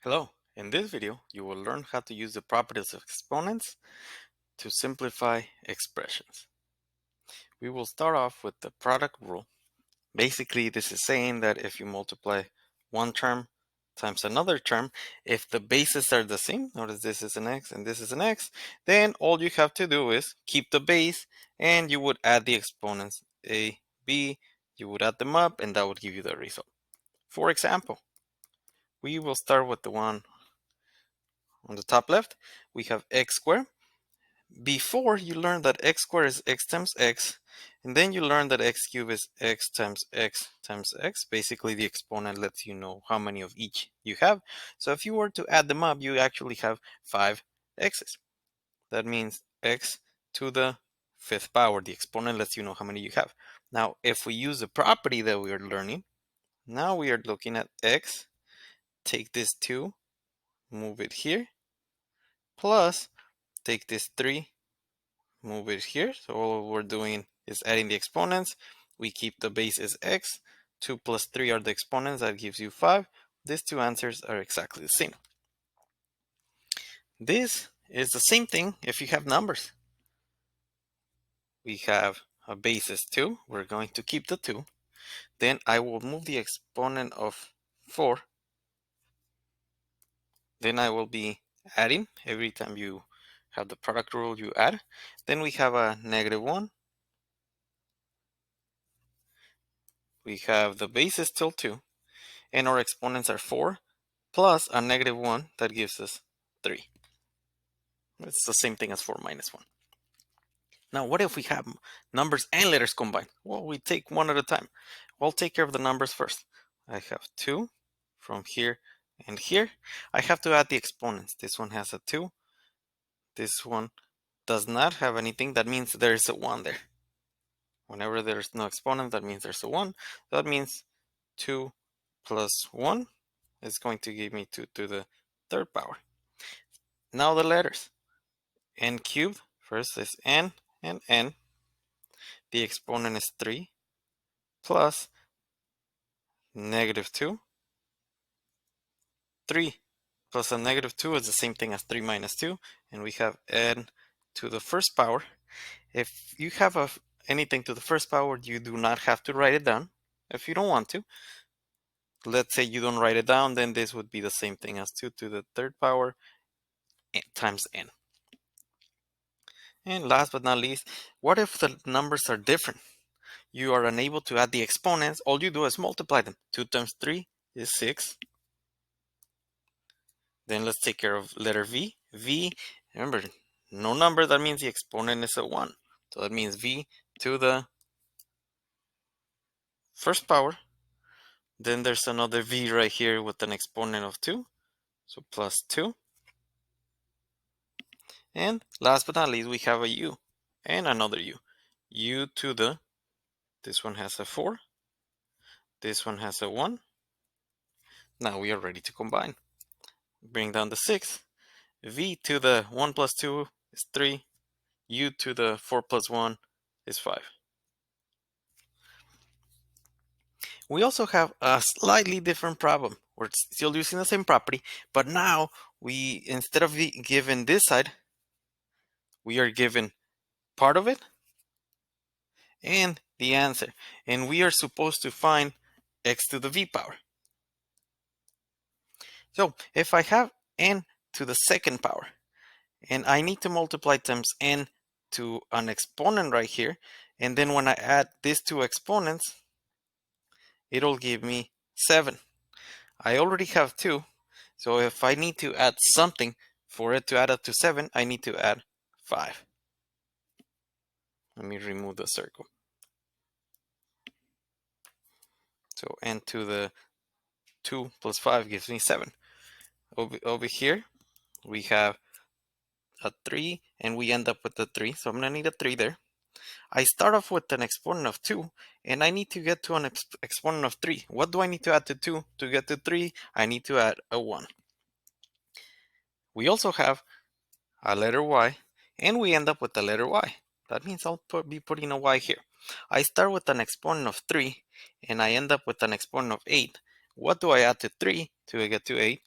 Hello, in this video you will learn how to use the properties of exponents to simplify expressions. We will start off with the product rule. Basically this is saying that if you multiply one term times another term, if the bases are the same, notice this is an x and this is an x, then all you have to do is keep the base and you would add the exponents a, b, you would add them up and that would give you the result. For example, we will start with the one on the top left. We have x squared. Before you learn that x squared is x times x, and then you learn that x cubed is x times x times x. Basically, the exponent lets you know how many of each you have. So if you were to add them up, you actually have 5 x's. That means x to the 5th power. The exponent lets you know how many you have. Now, if we use the property that we are learning, now we are looking at x, take this 2, move it here, plus take this 3, move it here. So all we're doing is adding the exponents. We keep the base as x. 2 plus 3 are the exponents. That gives you 5. These two answers are exactly the same. This is the same thing if you have numbers. We have a base as 2. We're going to keep the 2. Then I will move the exponent of 4. Then I will be adding. Every time you have the product rule, you add. Then we have a negative 1. We have the base is still 2. And our exponents are 4 plus a negative 1 that gives us 3. It's the same thing as 4 minus 1. Now, what if we have numbers and letters combined? Well, we take one at a time. We'll take care of the numbers first. I have 2 from here and here. I have to add the exponents. This one has a 2. This one does not have anything. That means there's a 1 there. Whenever there's no exponent, that means there's a 1. That means 2 plus 1 is going to give me 2 to the 3rd power. Now the letters. N cubed, first is n and n. The exponent is 3 plus negative 2. 3 plus a negative 2 is the same thing as 3 minus 2. And we have n to the 1st power. If you have anything to the 1st power, you do not have to write it down. If you don't want to, let's say you don't write it down, then this would be the same thing as 2 to the 3rd power times n. And last but not least, what if the numbers are different? You are unable to add the exponents. All you do is multiply them. 2 times 3 is 6. Then let's take care of letter V. V, remember, no number, that means the exponent is a 1. So that means V to the 1st power. Then there's another V right here with an exponent of 2. So plus 2. And last but not least, we have a U and another U. U to the, this one has a 4. This one has a 1. Now we are ready to combine. Bring down the 6. V to the 1 plus 2 is 3. U to the 4 plus 1 is 5. We also have a slightly different problem. We're still using the same property, but now we, instead of given this side, we are given part of it and the answer. And we are supposed to find x to the v power. So if I have n to the 2nd power, and I need to multiply times n to an exponent right here, and then when I add these two exponents, it'll give me 7. I already have 2, so if I need to add something for it to add up to 7, I need to add 5. Let me remove the circle. So n to the 2 plus 5 gives me 7. Over here, we have a 3, and we end up with a 3, so I'm going to need a 3 there. I start off with an exponent of 2, and I need to get to an exponent of 3. What do I need to add to 2? To get to 3, I need to add a 1. We also have a letter y, and we end up with the letter y. That means I'll be putting a y here. I start with an exponent of 3, and I end up with an exponent of 8. What do I add to 3 to get to 8?